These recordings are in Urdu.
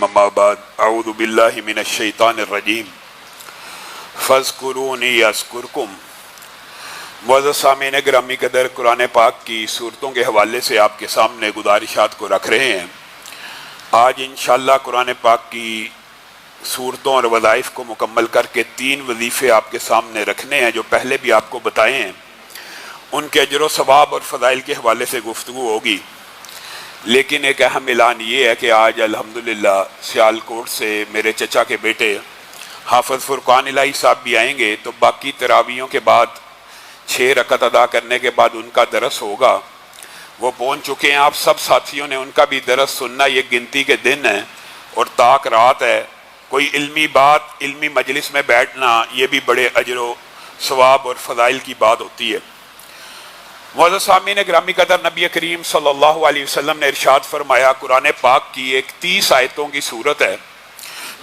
اما بعد اعوذ باللہ من الشیطان الرجیم فاذکرونی اذکرکم۔ معزز سامعین گرامی قدر، قرآن پاک کی صورتوں کے حوالے سے آپ کے سامنے گزارشات کو رکھ رہے ہیں۔ آج انشاءاللہ قرآن پاک کی صورتوں اور وظائف کو مکمل کر کے 3 وظیفے آپ کے سامنے رکھنے ہیں جو پہلے بھی آپ کو بتائے ہیں۔ ان کے اجر و ثواب اور فضائل کے حوالے سے گفتگو ہوگی، لیکن ایک اہم اعلان یہ ہے کہ آج الحمدللہ سیالکوٹ سے میرے چچا کے بیٹے حافظ فرقان الہی صاحب بھی آئیں گے، تو باقی تراویحوں کے بعد 6 رکعت ادا کرنے کے بعد ان کا درس ہوگا۔ وہ پہنچ چکے ہیں، آپ سب ساتھیوں نے ان کا بھی درس سننا۔ یہ گنتی کے دن ہیں اور تاک رات ہے، کوئی علمی بات، علمی مجلس میں بیٹھنا یہ بھی بڑے اجر و ثواب اور فضائل کی بات ہوتی ہے۔ معزز سامعین گرامی قدر، نبی کریم صلی اللہ علیہ وسلم نے ارشاد فرمایا، قرآن پاک کی ایک 30 آیتوں کی صورت ہے،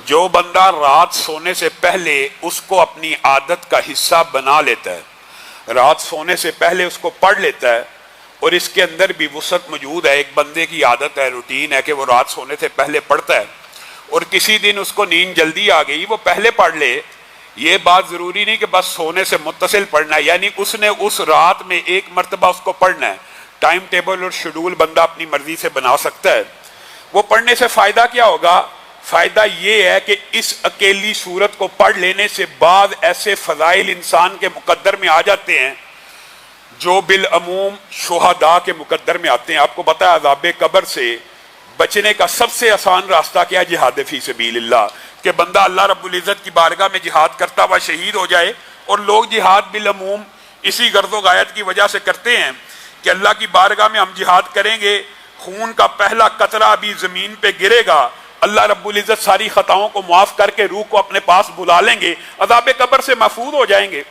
جو بندہ رات سونے سے پہلے اس کو اپنی عادت کا حصہ بنا لیتا ہے، رات سونے سے پہلے اس کو پڑھ لیتا ہے، اور اس کے اندر بھی وسعت موجود ہے۔ ایک بندے کی عادت ہے، روٹین ہے کہ وہ رات سونے سے پہلے پڑھتا ہے، اور کسی دن اس کو نیند جلدی آ گئی، وہ پہلے پڑھ لے۔ یہ بات ضروری نہیں کہ بس سونے سے متصل پڑھنا ہے، یعنی اس نے اس رات میں ایک مرتبہ اس کو پڑھنا ہے۔ ٹائم ٹیبل اور شیڈول بندہ اپنی مرضی سے بنا سکتا ہے۔ وہ پڑھنے سے فائدہ کیا ہوگا؟ فائدہ یہ ہے کہ اس اکیلی صورت کو پڑھ لینے سے بعد ایسے فضائل انسان کے مقدر میں آ جاتے ہیں جو بالعموم شہداء کے مقدر میں آتے ہیں۔ آپ کو پتہ ہے عذاب قبر سے بچنے کا سب سے آسان راستہ کیا؟ جہاد فی سبیل اللہ، کہ بندہ اللہ رب العزت کی بارگاہ میں جہاد کرتا ہوا شہید ہو جائے۔ اور لوگ جہاد بالعموم اسی غرض و غایت کی وجہ سے کرتے ہیں کہ اللہ کی بارگاہ میں ہم جہاد کریں گے، خون کا پہلا قطرہ بھی زمین پہ گرے گا، اللہ رب العزت ساری خطاؤں کو معاف کر کے روح کو اپنے پاس بلا لیں گے، عذاب قبر سے محفوظ ہو جائیں گے۔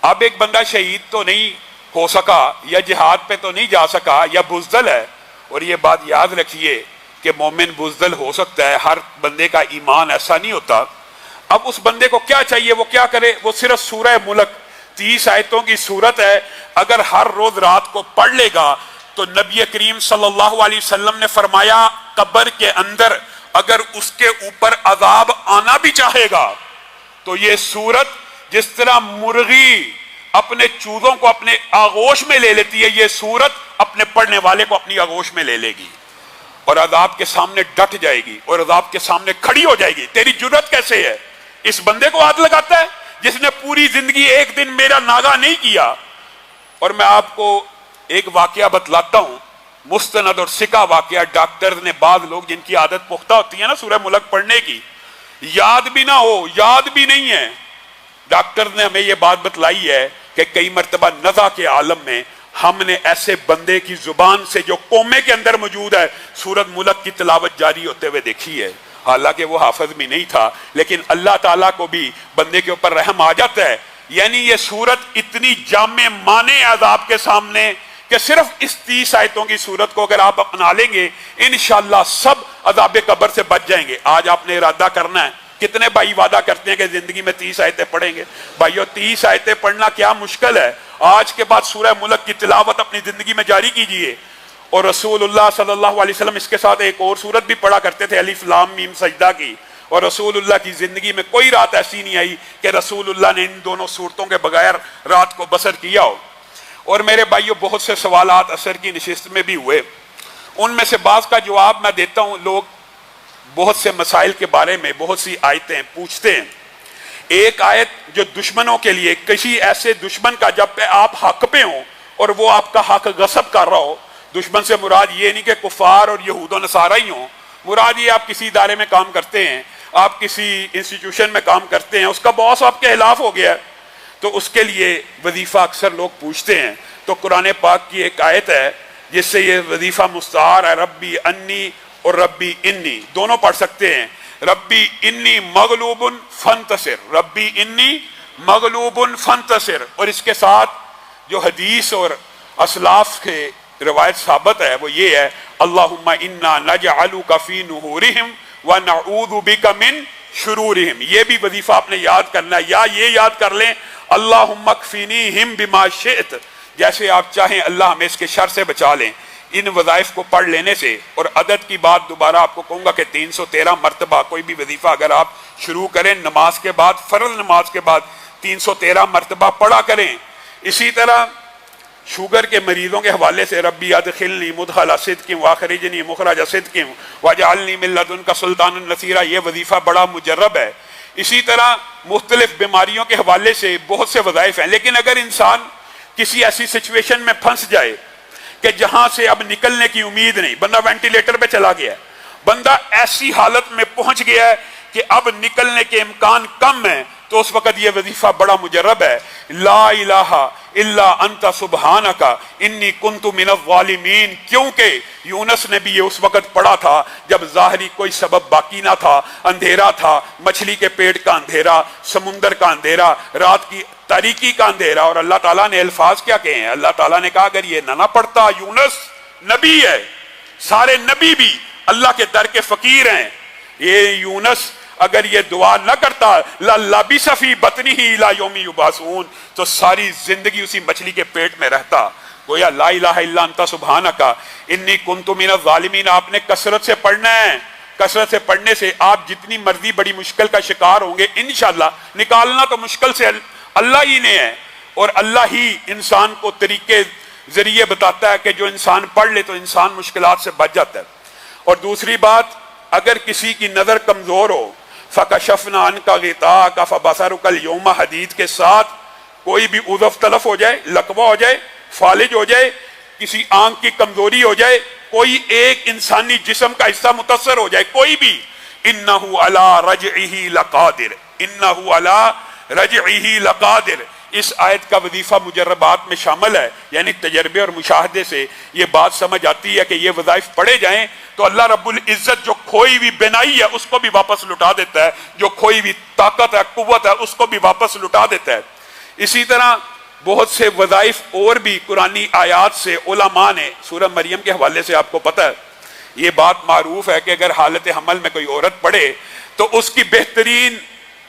اب ایک بندہ شہید تو نہیں ہو سکا، یا جہاد پہ تو نہیں جا سکا، یا بزدل ہے، اور یہ بات یاد رکھیے کہ مومن بزدل ہو سکتا ہے، ہر بندے کا ایمان ایسا نہیں ہوتا۔ اب اس بندے کو کیا چاہیے؟ وہ کیا کرے؟ وہ صرف سورہ ملک 30 آیتوں کی صورت ہے، اگر ہر روز رات کو پڑھ لے گا تو نبی کریم صلی اللہ علیہ وسلم نے فرمایا قبر کے اندر اگر اس کے اوپر عذاب آنا بھی چاہے گا تو یہ صورت جس طرح مرغی اپنے چوزوں کو اپنے آغوش میں لے لیتی ہے، یہ صورت اپنے پڑھنے والے کو اپنی آغوش میں لے لے گی اور عذاب کے سامنے ڈٹ جائے گی اور عذاب کے سامنے کھڑی ہو جائے گی۔ تیری جرت کیسے ہے؟ اس بندے کو ہاتھ لگاتا ہے جس نے پوری زندگی ایک دن میرا ناغہ نہیں کیا۔ اور میں آپ کو ایک واقعہ بتلاتا ہوں، مستند اور سکہ واقعہ۔ ڈاکٹر نے، بعض لوگ جن کی عادت پختہ ہوتی ہے نا سورہ ملک پڑھنے کی، یاد بھی نہ ہو، یاد بھی نہیں ہے، ڈاکٹر نے ہمیں یہ بات بتلائی ہے کہ کئی مرتبہ نزع کے عالم میں ہم نے ایسے بندے کی زبان سے جو کومے کے اندر موجود ہے سورت ملک کی تلاوت جاری ہوتے ہوئے دیکھی ہے۔ حالانکہ وہ حافظ بھی نہیں تھا، لیکن اللہ تعالیٰ کو بھی بندے کے اوپر رحم آ جاتا ہے۔ یعنی یہ سورت اتنی جامع مانے عذاب کے سامنے کہ صرف اس 30 آیتوں کی سورت کو اگر آپ اپنا لیں گے انشاءاللہ سب عذاب قبر سے بچ جائیں گے۔ آج آپ نے ارادہ کرنا ہے، کتنے بھائی وعدہ کرتے ہیں کہ زندگی میں 30 آیتیں پڑھیں گے؟ بھائیو 30 آیتیں پڑھنا کیا مشکل ہے؟ آج کے بعد سورہ ملک کی تلاوت اپنی زندگی میں جاری کیجئے۔ اور رسول اللہ صلی اللہ علیہ وسلم اس کے ساتھ ایک اور سورت بھی پڑھا کرتے تھے، الف لام میم سجدہ کی، اور رسول اللہ کی زندگی میں کوئی رات ایسی نہیں آئی کہ رسول اللہ نے ان دونوں سورتوں کے بغیر رات کو بسر کیا ہو۔ اور میرے بھائیو بہت سے سوالات عصر کی نشست میں بھی ہوئے، ان میں سے بعض کا جواب میں دیتا ہوں۔ لوگ بہت سے مسائل کے بارے میں بہت سی آیتیں پوچھتے ہیں۔ ایک آیت جو دشمنوں کے لیے، کسی ایسے دشمن کا جب پہ آپ حق پہ ہوں اور وہ آپ کا حق غصب کر رہا ہو، دشمن سے مراد یہ نہیں کہ کفار اور یہود و نصارہ ہی ہوں، مراد یہ آپ کسی ادارے میں کام کرتے ہیں، آپ کسی انسٹیٹیوشن میں کام کرتے ہیں، اس کا باس آپ کے خلاف ہو گیا ہے، تو اس کے لیے وظیفہ اکثر لوگ پوچھتے ہیں۔ تو قرآن پاک کی ایک آیت ہے جس سے یہ وظیفہ مستعار ہے، ربی انی اور ربی انی دونوں پڑھ سکتے ہیں۔ ربی انی مغلوب فانتصر، ربی انی مغلوب فانتصر، اور اس کے ساتھ جو حدیث اور اسلاف کے روایت ثابت ہے وہ یہ ہے، اللہم انا نجعلک فی نحورہم ونعوذ بک من شرورہم۔ یہ بھی وظیفہ آپ نے یاد کرنا ہے، یا یہ یاد کر لیں اللہم اکفینیہم بما شئت، جیسے آپ چاہیں اللہ ہمیں اس کے شر سے بچا لیں۔ ان وظائف کو پڑھ لینے سے، اور عدد کی بات دوبارہ آپ کو کہوں گا کہ 313 مرتبہ کوئی بھی وظیفہ اگر آپ شروع کریں نماز کے بعد، فرض نماز کے بعد 313 مرتبہ پڑھا کریں۔ اسی طرح شوگر کے مریضوں کے حوالے سے ربی ادخلنی مدخل صدق واخرجنی مخرج صدق واجعلنی من لدنک سلطانا نصیرا، یہ وظیفہ بڑا مجرب ہے۔ اسی طرح مختلف بیماریوں کے حوالے سے بہت سے وظائف ہیں، لیکن اگر انسان کسی ایسی سچویشن میں پھنس جائے کہ جہاں سے اب نکلنے کی امید نہیں، بندہ وینٹیلیٹر پہ چلا گیا ہے، بندہ ایسی حالت میں پہنچ گیا ہے کہ اب نکلنے کے امکان کم ہیں، تو اس وقت یہ وظیفہ بڑا مجرب ہے۔ لا الہ الا انت سبحانک انی کنت من الظالمین، کیونکہ یونس نے بھی یہ اس وقت پڑھا تھا جب ظاہری کوئی سبب باقی نہ تھا، اندھیرا تھا، مچھلی کے پیٹ کا اندھیرا، سمندر کا اندھیرا، رات کی تاریکی کا اندھیرا، اور اللہ تعالیٰ نے الفاظ کیا کہے ہیں؟ اللہ تعالیٰ نے کہا اگر یہ نہ پڑھتا، یونس نبی ہے، سارے نبی بھی اللہ کے در کے فقیر ہیں، یہ یونس اگر یہ دعا نہ کرتا لَلَّبِثَ فِي بَطْنِهِ إِلَىٰ يَوْمِ يُبْعَثُونَ، تو ساری زندگی اسی مچھلی کے پیٹ میں رہتا۔ گویا لا الہ الا انت سبحانک انی کنت من الظالمین آپ نے کثرت سے پڑھنا ہے۔ کثرت سے پڑھنے سے آپ جتنی مرضی بڑی مشکل کا شکار ہوں گے انشاءاللہ، نکالنا تو مشکل سے اللہ ہی نے ہے، اور اللہ ہی انسان کو طریقے ذریعے بتاتا ہے کہ جو انسان پڑھ لے تو انسان مشکلات سے بچ جاتا ہے۔ اور دوسری بات، اگر کسی کی نظر کمزور ہو، فَكَشَفْنَا عَنْكَ غِطَاءَكَ فَبَصَرُكَ الْيَوْمَ حدید کے ساتھ کوئی بھی عضو تلف ہو جائے، لقوہ ہو جائے، فالج ہو جائے، کسی آنکھ کی کمزوری ہو جائے، کوئی ایک انسانی جسم کا حصہ متاثر ہو جائے، کوئی بھی، إِنَّهُ عَلَىٰ رَجْعِهِ لَقَادِرٌ، إِنَّهُ عَلَىٰ رَجْعِهِ لَقَادِرٌ۔ اس آیت کا وظیفہ مجربات میں شامل ہے، یعنی تجربے اور مشاہدے سے یہ بات سمجھ آتی ہے کہ یہ وظائف پڑھے جائیں تو اللہ رب العزت جو کھوئی ہوئی بینائی ہے اس کو بھی واپس لٹا دیتا ہے، جو کھوئی ہوئی طاقت ہے، قوت ہے، اس کو بھی واپس لٹا دیتا ہے۔ اسی طرح بہت سے وظائف اور بھی قرآنی آیات سے علماء نے، سورہ مریم کے حوالے سے آپ کو پتہ ہے، یہ بات معروف ہے کہ اگر حالت حمل میں کوئی عورت پڑھے تو اس کی بہترین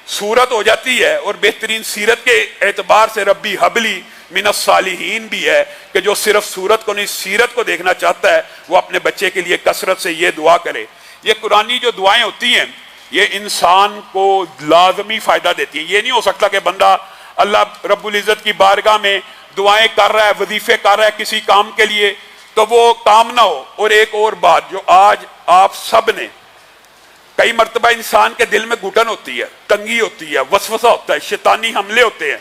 صورت ہو جاتی ہے، اور بہترین سیرت کے اعتبار سے ربی حبلی من الصالحین بھی ہے کہ جو صرف صورت کو نہیں سیرت کو دیکھنا چاہتا ہے وہ اپنے بچے کے لیے کثرت سے یہ دعا کرے۔ یہ قرآنی جو دعائیں ہوتی ہیں یہ انسان کو لازمی فائدہ دیتی ہیں۔ یہ نہیں ہو سکتا کہ بندہ اللہ رب العزت کی بارگاہ میں دعائیں کر رہا ہے، وظیفے کر رہا ہے کسی کام کے لیے تو وہ کام نہ ہو۔ اور ایک اور بات جو آج آپ سب نے، کئی مرتبہ انسان کے دل میں گھٹن ہوتی ہے، تنگی ہوتی ہے، وسوسہ ہوتا ہے، شیطانی حملے ہوتے ہیں،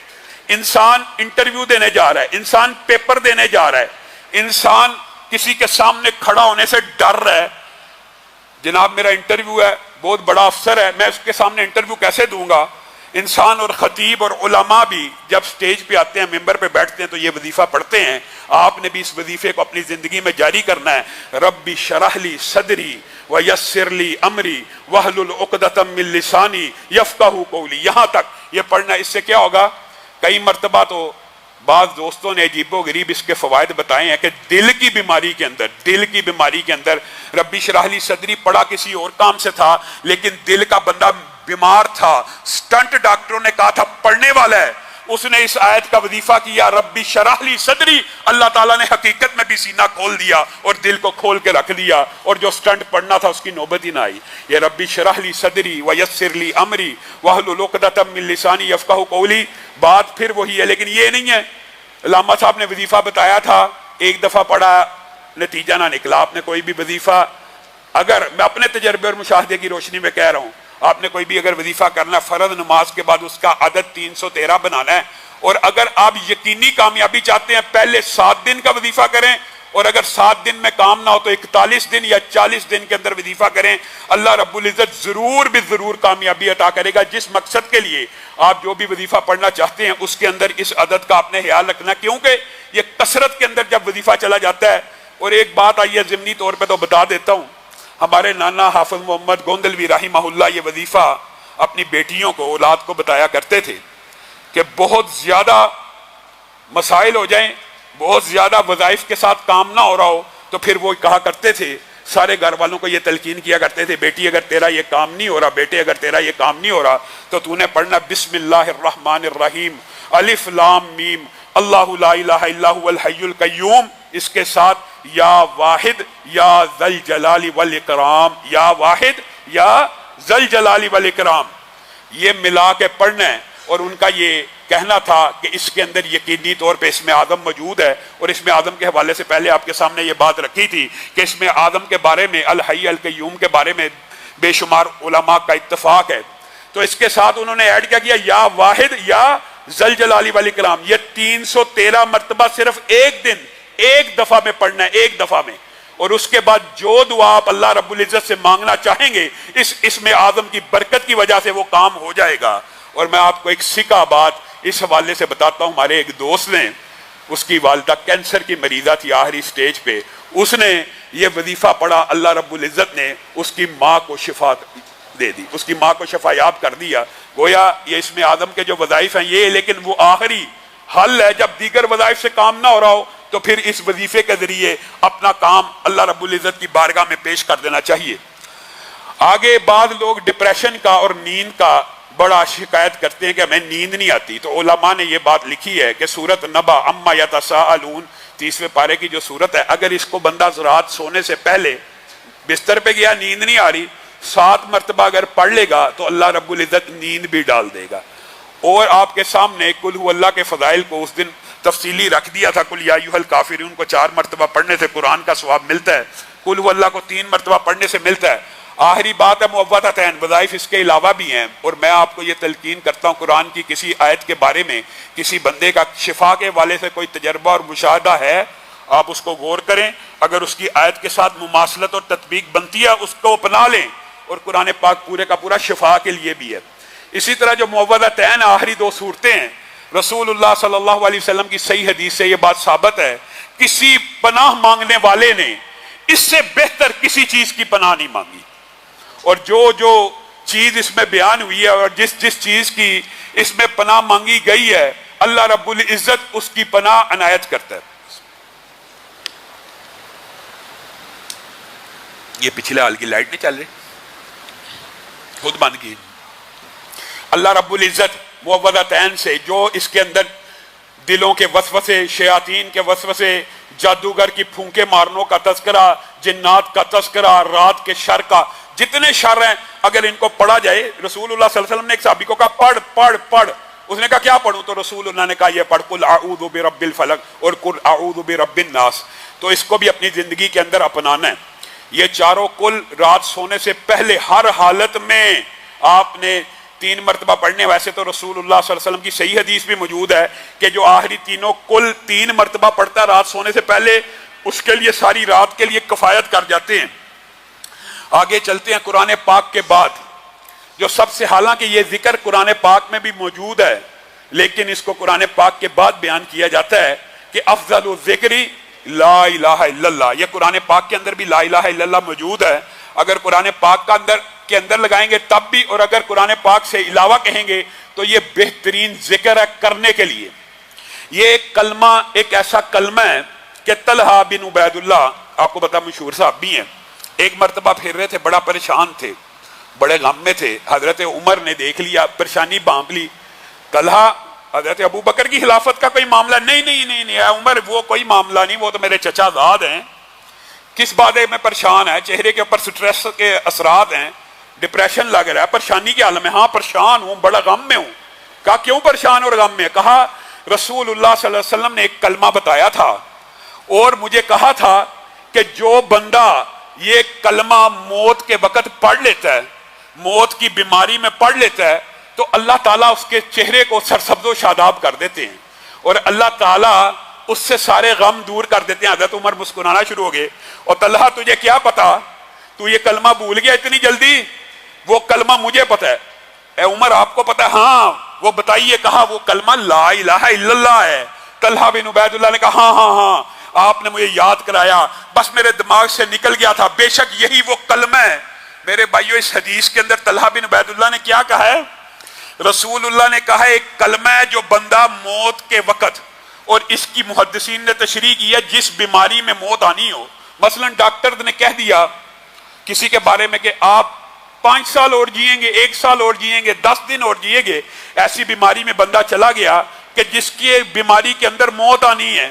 انسان انٹرویو دینے جا رہا ہے، انسان پیپر دینے جا رہا ہے، انسان کسی کے سامنے کھڑا ہونے سے ڈر رہا ہے، جناب میرا انٹرویو ہے، بہت بڑا افسر ہے، میں اس کے سامنے انٹرویو کیسے دوں گا؟ انسان اور خطیب اور علماء بھی جب سٹیج پہ آتے ہیں، ممبر پہ بیٹھتے ہیں تو یہ وظیفہ پڑھتے ہیں۔ آپ نے بھی اس وظیفے کو اپنی زندگی میں جاری کرنا ہے۔ ربی شرح لی صدری ویسر لی امری واحلل عقدۃ من لسانی یفقہوا قولی، یہاں تک یہ پڑھنا۔ اس سے کیا ہوگا؟ کئی مرتبہ تو بعض دوستوں نے عجیب و غریب اس کے فوائد بتائے ہیں کہ دل کی بیماری کے اندر ربی شرح لی صدری پڑھا کسی اور کام سے تھا، لیکن دل کا بندہ بیمار تھا، سٹنٹ ڈاکٹروں نے کہا تھا پڑھنے والا ہے، اس نے اس آیت کا وظیفہ کیا ربی شرح لی صدری، اللہ تعالیٰ نے حقیقت میں بھی سینہ کھول دیا اور دل کو کھول کے رکھ دیا، اور جو سٹنٹ پڑھنا تھا اس کی نوبت ہی نہ آئی۔ یہ ربی شرح لی صدری ویسر لی امری واحلل عقدۃ من لسانی یفقہوا قولی، بات پھر وہی ہے، لیکن یہ نہیں ہے۔ علامہ صاحب نے وظیفہ بتایا تھا، ایک دفعہ پڑھا نتیجہ نہ نکلا۔ آپ نے کوئی بھی وظیفہ، اگر میں اپنے تجربے اور مشاہدے کی روشنی میں کہہ رہا ہوں، آپ نے کوئی بھی اگر وظیفہ کرنا ہے فرض نماز کے بعد اس کا عدد 313 بنانا ہے، اور اگر آپ یقینی کامیابی چاہتے ہیں پہلے 7 دن کا وظیفہ کریں، اور اگر 7 دن میں کام نہ ہو تو 41 دن یا 40 دن کے اندر وظیفہ کریں، اللہ رب العزت ضرور بھی ضرور کامیابی عطا کرے گا۔ جس مقصد کے لیے آپ جو بھی وظیفہ پڑھنا چاہتے ہیں اس کے اندر اس عدد کا آپ نے خیال رکھنا، کیونکہ یہ کثرت کے اندر جب وظیفہ چلا جاتا ہے۔ اور ایک بات آئی ہے ضمنی طور پہ تو بتا دیتا ہوں، ہمارے نانا حافظ محمد گوندلوی رحمہ اللہ یہ وظیفہ اپنی بیٹیوں کو، اولاد کو بتایا کرتے تھے کہ بہت زیادہ مسائل ہو جائیں، بہت زیادہ وظائف کے ساتھ کام نہ ہو رہا ہو تو پھر وہ کہا کرتے تھے، سارے گھر والوں کو یہ تلقین کیا کرتے تھے، بیٹی اگر تیرا یہ کام نہیں ہو رہا، بیٹے اگر تیرا یہ کام نہیں ہو رہا تو تو نے پڑھنا بسم اللہ الرحمن الرحیم الف لام میم اللہ لا الہ الا هو الحی القیوم اس کے ساتھ یا واحد یا ذل جلال والاکرام، یا واحد یا ذل جلال والاکرام، یہ ملا کے پڑھنا ہے۔ اور ان کا یہ کہنا تھا کہ اس کے اندر یقینی طور پہ اسم آدم موجود ہے، اور اسم آدم کے حوالے سے پہلے آپ کے سامنے یہ بات رکھی تھی کہ اسم آدم کے بارے میں، الحی القیوم کے بارے میں بے شمار علماء کا اتفاق ہے۔ تو اس کے ساتھ انہوں نے ایڈ کیا کیا یا واحد یا ذل جلال والاکرام، یہ 313 مرتبہ صرف ایک دن ایک دفعہ میں پڑھنا ہے، ایک دفعہ میں۔ اور اس کے بعد جو دعا آپ اللہ رب العزت سے مانگنا چاہیں گے اس اسم آدم کی برکت کی وجہ سے وہ کام ہو جائے گا۔ اور میں آپ کو ایک سکہ بات اس حوالے سے بتاتا ہوں، ہمارے ایک دوست نے، اس کی والدہ کینسر کی مریضہ تھی آخری سٹیج پہ، اس نے یہ وظیفہ پڑھا، اللہ رب العزت نے اس کی ماں کو شفا دے دی، اس کی ماں کو شفا یاب کر دیا۔ گویا یہ اسم آدم کے جو وظائف ہیں یہ، لیکن وہ آخری حل ہے۔ جب دیگر وظائف سے کام نہ ہو رہا ہو تو پھر اس وظیفے کے ذریعے اپنا کام اللہ رب العزت کی بارگاہ میں پیش کر دینا چاہیے۔ آگے بعض لوگ ڈپریشن کا اور نیند کا بڑا شکایت کرتے ہیں کہ ہمیں نیند نہیں آتی، تو علماء نے یہ بات لکھی ہے کہ سورۃ نبا اما یتساءلون 30ویں پارے کی جو سورت ہے، اگر اس کو بندہ رات سونے سے پہلے بستر پہ گیا نیند نہیں آ رہی، 7 مرتبہ اگر پڑھ لے گا تو اللہ رب العزت نیند بھی ڈال دے گا۔ اور آپ کے سامنے قل هو اللہ کے فضائل کو اس دن تفصیلی رکھ دیا تھا، قل یا ایھا الکافرون کو 4 مرتبہ پڑھنے سے قرآن کا ثواب ملتا ہے، قل هو اللہ کو 3 مرتبہ پڑھنے سے ملتا ہے۔ آخری بات ہے معوذتین، وظائف اس کے علاوہ بھی ہیں، اور میں آپ کو یہ تلقین کرتا ہوں قرآن کی کسی آیت کے بارے میں کسی بندے کا شفا کے حوالے سے کوئی تجربہ اور مشاہدہ ہے، آپ اس کو غور کریں، اگر اس کی آیت کے ساتھ مماثلت اور تطبیق بنتی ہے اس کو اپنا لیں، اور قرآن پاک پورے کا پورا شفا کے لیے بھی ہے۔ اسی طرح جو معوذتین آخری 2 صورتیں ہیں، رسول اللہ صلی اللہ علیہ وسلم کی صحیح حدیث سے یہ بات ثابت ہے، کسی پناہ مانگنے والے نے اس سے بہتر کسی چیز کی پناہ نہیں مانگی، اور جو چیز اس میں بیان ہوئی ہے اور جس چیز کی اس میں پناہ مانگی گئی ہے، اللہ رب العزت اس کی پناہ عنایت کرتا ہے۔ یہ پچھلے حال کی لائٹ نہیں چل رہی، خود بند کی۔ اللہ رب العزت معوذتین سے جو اس کے اندر دلوں کے وسوسے، شیاطین کے وسوسے، جادوگر کی پھونکے مارنوں کا تذکرہ، جنات کا تذکرہ، رات کے شر کا، جتنے شر ہیں اگر ان کو پڑھا جائے، رسول اللہ صلی اللہ علیہ وسلم نے ایک صحابی کو کہا پڑھ پڑھ پڑھ، اس نے کہا کیا پڑھوں؟ تو رسول اللہ نے کہا یہ پڑھ قل اعوذ برب الفلق اور قل اعوذ برب الناس۔ تو اس کو بھی اپنی زندگی کے اندر اپنانا ہے۔ یہ چاروں کل رات سونے سے پہلے ہر حالت میں آپ نے 3 مرتبہ پڑھنے۔ ویسے تو رسول اللہ صلی اللہ علیہ وسلم کی صحیح حدیث بھی موجود ہے کہ جو آخری تینوں کل 3 مرتبہ پڑھتا ہے رات سونے سے پہلے، اس کے لیے ساری رات کے لیے کفایت کر جاتے ہیں۔ آگے چلتے ہیں قرآن پاک کے بعد جو سب سے، حالانکہ یہ ذکر قرآن پاک میں بھی موجود ہے لیکن اس کو قرآن پاک کے بعد بیان کیا جاتا ہے کہ افضل الذکر لا الہ الا اللہ۔ یہ قرآن پاک کے اندر بھی لا الہ الا اللہ موجود ہے، اگر قرآن پاک کے اندر لگائیں گے تب بھی، اور اگر قرآن پاک سے علاوہ کہیں گے تو یہ بہترین ذکر ہے کرنے کے لیے۔ یہ ایک کلمہ، ایک ایسا کلمہ ہے کہ طلحہ بن عبید اللہ، آپ کو پتا مشہور صاحب بھی ہیں، ایک مرتبہ پھر رہے تھے، بڑا پریشان تھے، بڑے غم میں تھے، حضرت عمر نے دیکھ لیا، پریشانی بانپ لی۔ طلحہ، حضرت ابو بکر کی خلافت کا کوئی معاملہ نہیں نہیں نہیں نہیں عمر وہ کوئی معاملہ نہیں، وہ تو میرے چچا زاد ہیں، کس بات میں پریشان ہے؟ چہرے کے اوپر سٹریس کے اثرات ہیں، ڈپریشن لگ رہا ہے، پریشانی کے عالم میں۔ ہاں پریشان ہوں، بڑا غم میں ہوں۔ کہا کیوں پریشان اور غم میں؟ کہا رسول اللہ صلی اللہ علیہ وسلم نے ایک کلمہ بتایا تھا اور مجھے کہا تھا کہ جو بندہ یہ کلمہ موت کے وقت پڑھ لیتا ہے، موت کی بیماری میں پڑھ لیتا ہے، تو اللہ تعالیٰ اس کے چہرے کو سرسبز و شاداب کر دیتے ہیں اور اللہ تعالیٰ اس سے سارے غم دور کر دیتے ہیں۔ حضرت عمر مسکرانا شروع ہو گئے، اور طلحہ تجھے کیا پتا، تو یہ کلمہ بھول گیا اتنی جلدی؟ وہ کلمہ مجھے پتا ہے۔ اے عمر آپ کو پتا ہے؟ ہاں وہ بتائیے۔ کہا وہ کلمہ لا الہ الا اللہ ہے۔ طلحہ بن عبید اللہ نے کہا ہاں ہاں ہاں آپ نے مجھے یاد کرایا، بس میرے دماغ سے نکل گیا تھا، بے شک یہی وہ کلمہ ہے۔ میرے بھائیو اس حدیث کے اندر طلحہ بن عبید اللہ نے کیا کہا ہے؟ رسول اللہ نے کہا ایک کلمہ ہے جو بندہ موت کے وقت، اور اس کی محدثین نے تشریح کی ہے جس بیماری میں موت آنی ہو، مثلا ڈاکٹر نے کہہ دیا کسی کے بارے میں کہ آپ 5 سال اور جئیں گے، 1 سال اور جئیں گے، 10 دن اور جئیں گے، ایسی بیماری میں بندہ چلا گیا کہ جس کی بیماری کے اندر موت آنی ہے،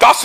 10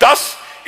10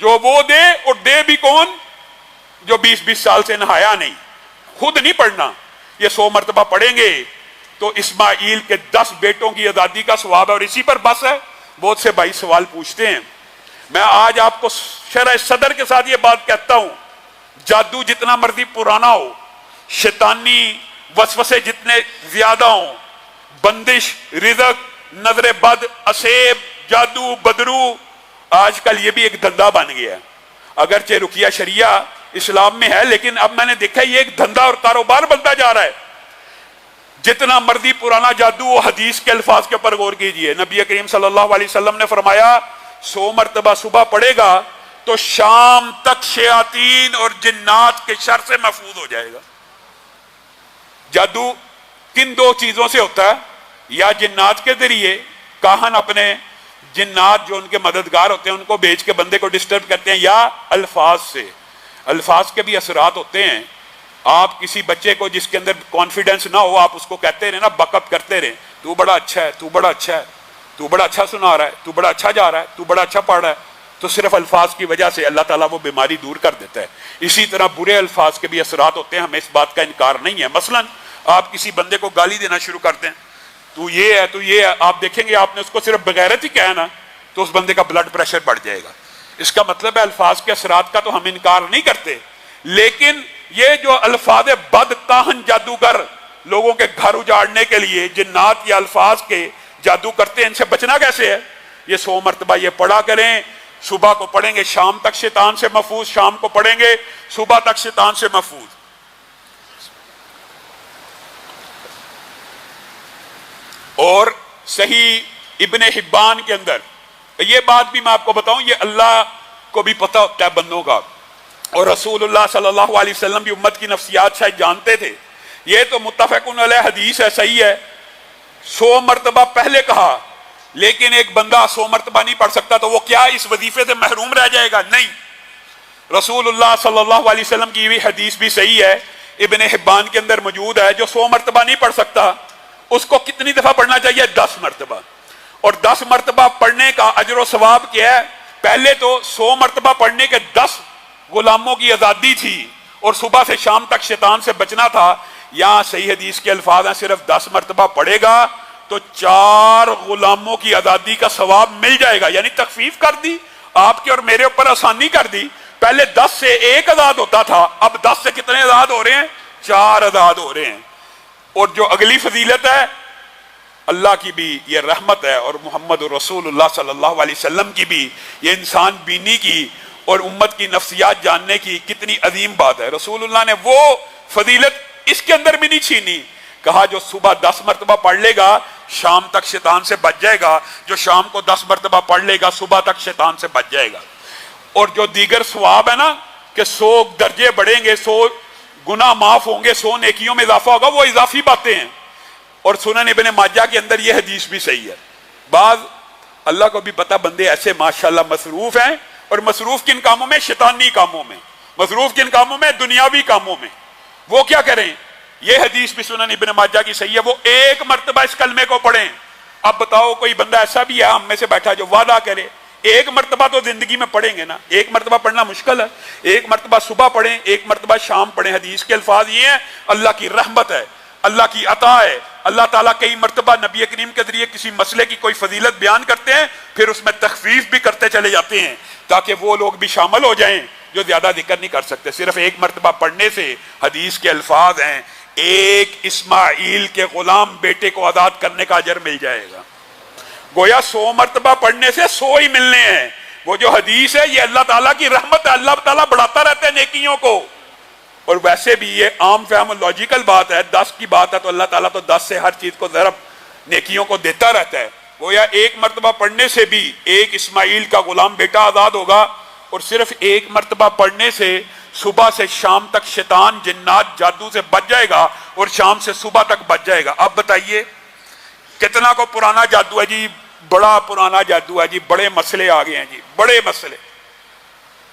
جو وہ دے، اور دے بھی کون؟ جو 20-20 سال سے نہایا نہیں، خود نہیں پڑھنا. یہ 100 مرتبہ پڑھیں گے تو اسماعیل کے 10 بیٹوں کی آزادی کا ثواب ہے. اور اسی پر بس ہے. بہت سے بھائی سوال پوچھتے ہیں. میں آج آپ کو شرح صدر کے ساتھ یہ بات کہتا ہوں، جادو جتنا مرضی پرانا ہو، شیطانی وسوسے جتنے زیادہ ہوں، بندش، رزق، نظر بد، اسیب، جادو، بدرو، آج کل یہ بھی ایک دھندا بن گیا ہے. اگرچہ رقیہ شریعہ اسلام میں ہے، لیکن اب میں نے دیکھا یہ ایک دھندا اور کاروبار بنتا جا رہا ہے. جتنا مرضی پرانا جادو ہو، حدیث کے الفاظ کے اوپر غور کیجئے. نبی کریم صلی اللہ علیہ وسلم نے فرمایا 100 مرتبہ صبح پڑھے گا تو شام تک شیاطین اور جنات کے شر سے محفوظ ہو جائے گا. جادو کن دو چیزوں سے ہوتا ہے؟ یا جنات کے ذریعے، کاہن اپنے جنات جو ان کے مددگار ہوتے ہیں ان کو بھیج کے بندے کو ڈسٹرب کرتے ہیں، یا الفاظ سے. الفاظ کے بھی اثرات ہوتے ہیں. آپ کسی بچے کو جس کے اندر کانفیڈنس نہ ہو، آپ اس کو کہتے رہے نا، بک اپ کرتے رہے، تو بڑا اچھا ہے، تو بڑا اچھا ہے، تو بڑا اچھا سنا رہا ہے، تو بڑا اچھا جا رہا ہے، تو بڑا اچھا پڑھ رہا ہے، تو صرف الفاظ کی وجہ سے اللہ تعالیٰ وہ بیماری دور کر دیتا ہے. اسی طرح برے الفاظ کے بھی اثرات ہوتے ہیں، ہمیں اس بات کا انکار نہیں ہے. مثلا آپ کسی بندے کو گالی دینا شروع کرتے ہیں، تو یہ ہے، تو یہ ہے، آپ دیکھیں گے آپ نے اس کو صرف بغیرت ہی کہا نا تو اس بندے کا بلڈ پریشر بڑھ جائے گا. اس کا مطلب ہے الفاظ کے اثرات کا تو ہم انکار نہیں کرتے، لیکن یہ جو الفاظ بد کاہن جادوگر لوگوں کے گھر اجاڑنے کے لیے جنات یا الفاظ کے جادو کرتے ہیں، ان سے بچنا کیسے ہے؟ یہ 100 مرتبہ یہ پڑھا کریں. صبح کو پڑھیں گے شام تک شیطان سے محفوظ، شام کو پڑھیں گے صبح تک شیطان سے محفوظ. اور صحیح ابن حبان کے اندر یہ بات بھی میں آپ کو بتاؤں، یہ اللہ کو بھی پتہ ہوتا ہے بندوں کا، اور رسول اللہ صلی اللہ علیہ وسلم بھی امت کی نفسیات شاید جانتے تھے. یہ تو متفقن علیہ حدیث ہے، صحیح ہے. 100 مرتبہ پہلے کہا، لیکن ایک بندہ 100 مرتبہ نہیں پڑھ سکتا تو وہ کیا اس وظیفے سے محروم رہ جائے گا؟ نہیں. رسول اللہ صلی اللہ علیہ وسلم کی حدیث بھی صحیح ہے، ابن حبان کے اندر موجود ہے. جو 100 مرتبہ نہیں پڑھ سکتا اس کو کتنی دفعہ پڑھنا چاہیے؟ 10 مرتبہ. اور 10 مرتبہ پڑھنے کا اجر و ثواب کیا ہے؟ پہلے تو 100 مرتبہ پڑھنے کے 10 غلاموں کی آزادی تھی، اور صبح سے شام تک شیطان سے بچنا تھا. یہاں صحیح حدیث کے الفاظ ہیں صرف 10 مرتبہ پڑھے گا تو 4 غلاموں کی آزادی کا ثواب مل جائے گا. یعنی تخفیف کر دی آپ کے اور میرے اوپر، آسانی کر دی. پہلے 10 سے 1 آزاد ہوتا تھا، اب 10 سے کتنے آزاد ہو رہے ہیں؟ 4 آزاد ہو رہے ہیں. اور جو اگلی فضیلت ہے، اللہ کی بھی یہ رحمت ہے، اور محمد رسول اللہ صلی اللہ علیہ وسلم کی بھی یہ انسان بینی کی اور امت کی نفسیات جاننے کی کتنی عظیم بات ہے. رسول اللہ نے وہ فضیلت اس کے اندر بھی نہیں چھینی. کہا جو صبح 10 مرتبہ پڑھ لے گا شام تک شیطان سے بچ جائے گا، جو شام کو 10 مرتبہ پڑھ لے گا صبح تک شیطان سے بچ جائے گا. اور جو دیگر ثواب ہے نا کہ 100 درجے بڑھیں گے، 100 گناہ معاف ہوں گے، 100 نیکیوں میں اضافہ ہوگا، وہ اضافی باتیں ہیں. اور سنن ابن ماجہ کے اندر یہ حدیث بھی صحیح ہے. بعض اللہ کو بھی پتہ بندے ایسے ماشاءاللہ مصروف ہیں، اور مصروف کن کاموں میں؟ شیطانی کاموں میں. مصروف کن کاموں میں؟ دنیاوی کاموں میں. وہ کیا کریں؟ یہ حدیث بھی سنن ابن ماجہ کی صحیح ہے، وہ 1 مرتبہ اس کلمے کو پڑھیں. اب بتاؤ کوئی بندہ ایسا بھی ہے ہم میں سے بیٹھا جو وعدہ کرے 1 مرتبہ تو زندگی میں پڑھیں گے نا؟ 1 مرتبہ پڑھنا مشکل ہے. 1 مرتبہ صبح پڑھیں، 1 مرتبہ شام پڑھیں. حدیث کے الفاظ یہ ہیں، اللہ کی رحمت ہے، اللہ کی عطا ہے. اللہ تعالیٰ کئی مرتبہ نبی کریم کے ذریعے کسی مسئلے کی کوئی فضیلت بیان کرتے ہیں، پھر اس میں تخفیف بھی کرتے چلے جاتے ہیں تاکہ وہ لوگ بھی شامل ہو جائیں جو زیادہ ذکر نہیں کر سکتے. صرف 1 مرتبہ پڑھنے سے حدیث کے الفاظ ہیں، 1 اسماعیل کے غلام بیٹے کو آزاد کرنے کا اجر مل جائے گا. گویا 100 مرتبہ پڑھنے سے 100 ہی ملنے ہیں. وہ جو حدیث ہے یہ اللہ تعالیٰ کی رحمت ہے، اللہ تعالیٰ بڑھاتا رہتا ہے نیکیوں کو. اور ویسے بھی یہ عام فہم لاجیکل بات ہے، 10 کی بات ہے تو اللہ تعالیٰ تو 10 سے ہر چیز کو ضرب نیکیوں کو دیتا رہتا ہے. گویا 1 مرتبہ پڑھنے سے بھی 1 اسماعیل کا غلام بیٹا آزاد ہوگا، اور صرف 1 مرتبہ پڑھنے سے صبح سے شام تک شیطان جنات جادو سے بچ جائے گا، اور شام سے صبح تک بچ جائے گا. اب بتائیے کتنا کو پرانا جادو ہے جی، بڑا پرانا جادو ہے جی، بڑے مسئلے آ گئے ہیں جی، بڑے مسئلے.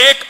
1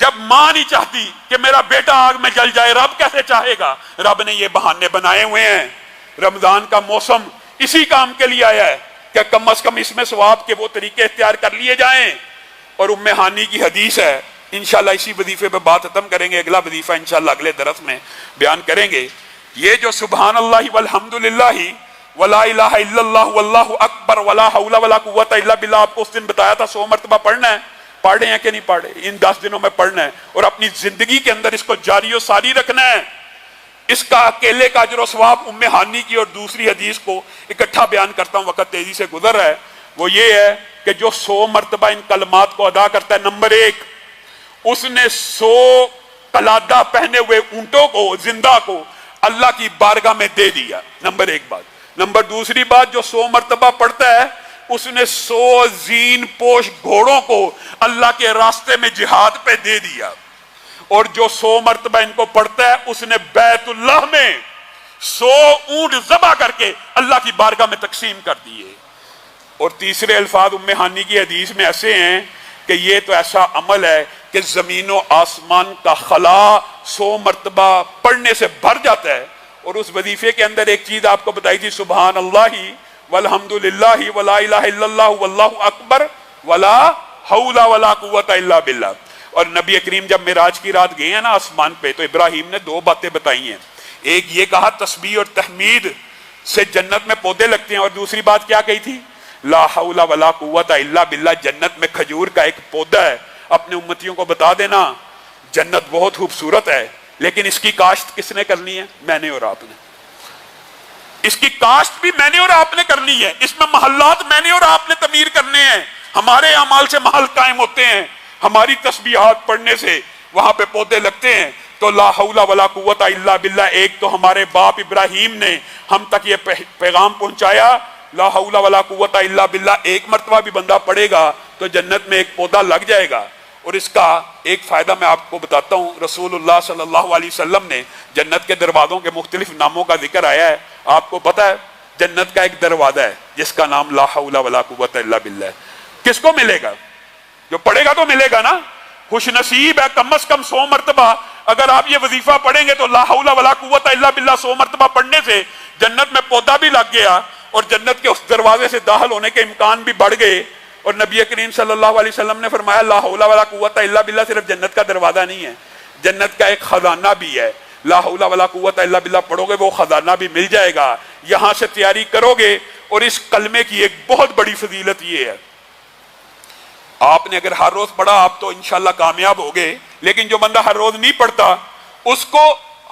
جب ماں نہیں چاہتی کہ میرا بیٹا آگ میں جل جائے، رب کیسے چاہے گا؟ رب نے یہ بہانے بنائے ہوئے ہیں۔ رمضان کا موسم اسی کام کے لیے آیا ہے کہ کم از کم اس میں ثواب کے وہ طریقے اختیار کر لیے جائیں۔ اور ام ہانی کی حدیث ہے، انشاءاللہ اسی وظیفے پہ بات ختم کریں گے، اگلا وظیفہ انشاءاللہ اگلے درس میں بیان کریں گے۔ یہ جو سبحان اللہ والحمدللہ ولا الہ الا اللہ واللہ اکبر ولا حول ولا قوت الا باللہ، آپ کو اس دن بتایا تھا 100 مرتبہ پڑھنا ہے، پڑھے ہیں کہ نہیں پڑھے؟ ان 10 دنوں میں پڑھنا ہے اور اپنی زندگی کے اندر اس کو جاری و ساری رکھنا ہے۔ اس کا اکیلے کا اجر و ثواب ام ہانی کی اور دوسری حدیث کو اکٹھا بیان کرتا ہوں، وقت تیزی سے گزر رہا ہے۔ وہ یہ ہے کہ جو 100 مرتبہ ان کلمات کو ادا کرتا ہے، نمبر 1 اس نے 100 قلادہ پہنے ہوئے اونٹوں کو، زندہ کو اللہ کی بارگاہ میں دے دیا، نمبر 1 بات۔ نمبر دوسری بات، جو 100 مرتبہ پڑھتا ہے اس نے 100 زین پوش گھوڑوں کو اللہ کے راستے میں جہاد پہ دے دیا، اور جو 100 مرتبہ ان کو پڑھتا ہے اس نے بیت اللہ میں 100 اونٹ ذبح کر کے اللہ کی بارگاہ میں تقسیم کر دیے۔ اور تیسرے الفاظ ام ہانی کی حدیث میں ایسے ہیں کہ یہ تو ایسا عمل ہے کہ زمین و آسمان کا خلا 100 مرتبہ پڑھنے سے بھر جاتا ہے۔ اور اس وظیفے کے اندر ایک چیز آپ کو بتائی تھی، سبحان اللہ والحمدللہ ولا الہ الا اللہ واللہ اکبر ولا حول ولا قوت الا باللہ۔ اور نبی کریم جب معراج کی رات گئے ہیں نا آسمان پہ، تو ابراہیم نے 2 باتیں بتائی ہیں۔ ایک یہ کہا تسبیح اور تحمید سے جنت میں پودے لگتے ہیں، اور دوسری بات کیا کہی تھی؟ لا حول ولا قوت الا باللہ، جنت میں کھجور کا ایک پودا ہے۔ اپنے امتیوں کو بتا دینا جنت بہت خوبصورت ہے، لیکن اس کی کاشت کس نے کرنی ہے؟ میں نے اور آپ نے۔ اس کی کاشت بھی میں نے اور آپ نے کرنی ہے، اس میں محلات میں نے اور آپ نے تعمیر کرنے ہیں۔ ہمارے اعمال سے محل قائم ہوتے ہیں، ہماری تسبیحات پڑھنے سے وہاں پہ پودے لگتے ہیں۔ تو لا حول ولا قوت الا باللہ، ایک تو ہمارے باپ ابراہیم نے ہم تک یہ پیغام پہنچایا، لا حول ولا قوت الا باللہ ایک مرتبہ بھی بندہ پڑھے گا تو جنت میں ایک پودا لگ جائے گا۔ اور اس کا ایک فائدہ میں آپ کو بتاتا ہوں، رسول اللہ صلی اللہ علیہ وسلم نے جنت کے دروازوں کے مختلف ناموں کا ذکر آیا ہے۔ آپ کو پتا ہے جنت کا ایک دروازہ ہے جس کا نام لا حول ولا قوت الا باللہ ہے۔ کس کو ملے گا؟ جو پڑھے گا تو ملے گا نا۔ خوش نصیب ہے کم از کم 100 مرتبہ اگر آپ یہ وظیفہ پڑھیں گے تو لا حول ولا قوت الا باللہ 100 مرتبہ پڑھنے سے جنت میں پودا بھی لگ گیا اور جنت کے اس دروازے سے داخل ہونے کے امکان بھی بڑھ گئے۔ اور نبی کریم صلی اللہ علیہ وسلم نے فرمایا لا حول ولا قوت الا باللہ صرف جنت کا دروازہ نہیں ہے، جنت کا ایک خزانہ بھی ہے۔ لا حول ولا قوت الا باللہ پڑھو گے وہ خزانہ بھی مل جائے گا، یہاں سے تیاری کرو گے۔ اور اس کلمے کی ایک بہت بڑی فضیلت یہ ہے، آپ نے اگر ہر روز پڑھا آپ تو انشاءاللہ کامیاب ہوگے، لیکن جو بندہ ہر روز نہیں پڑھتا اس کو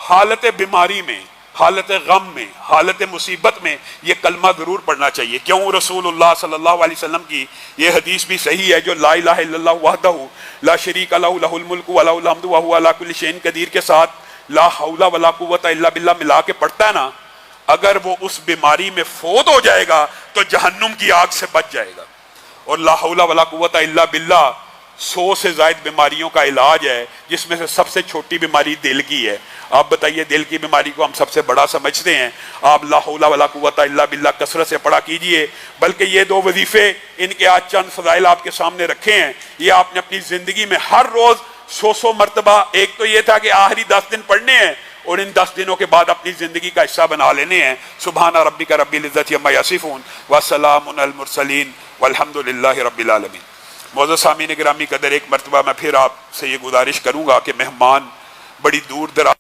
حالت بیماری میں، حالت غم میں، حالت مصیبت میں یہ کلمہ ضرور پڑھنا چاہیے۔ کیوں؟ رسول اللہ صلی اللہ علیہ وسلم کی یہ حدیث بھی صحیح ہے، جو لا الہ الا اللہ وحدہ لا شریک لہ لہ الملک و لہ الحمد وہو علی کل شیء قدیر کے ساتھ لا حول ولا قوت الا باللہ ملا کے پڑھتا ہے نا، اگر وہ اس بیماری میں فوت ہو جائے گا تو جہنم کی آگ سے بچ جائے گا۔ اور لا حول ولا قوت الا باللہ 100 سے زائد بیماریوں کا علاج ہے، جس میں سے سب سے چھوٹی بیماری دل کی ہے۔ آپ بتائیے دل کی بیماری کو ہم سب سے بڑا سمجھتے ہیں، آپ لا حول ولا قوت الا باللہ کثرت سے پڑھا کیجئے۔ بلکہ یہ 2 وظیفے ان کے آج چند فضائل آپ کے سامنے رکھے ہیں، یہ آپ نے اپنی زندگی میں ہر روز 100 مرتبہ، ایک تو یہ تھا کہ آخری 10 دن پڑھنے ہیں اور ان 10 دنوں کے بعد اپنی زندگی کا حصہ بنا لینے ہیں۔ سبحان ربک رب العزت عما یصفون وسلام علی المرسلین والحمد للہ رب العالمین۔ معزز سامعین گرامی قدر، ایک مرتبہ میں پھر آپ سے یہ گزارش کروں گا کہ مہمان بڑی دور دراز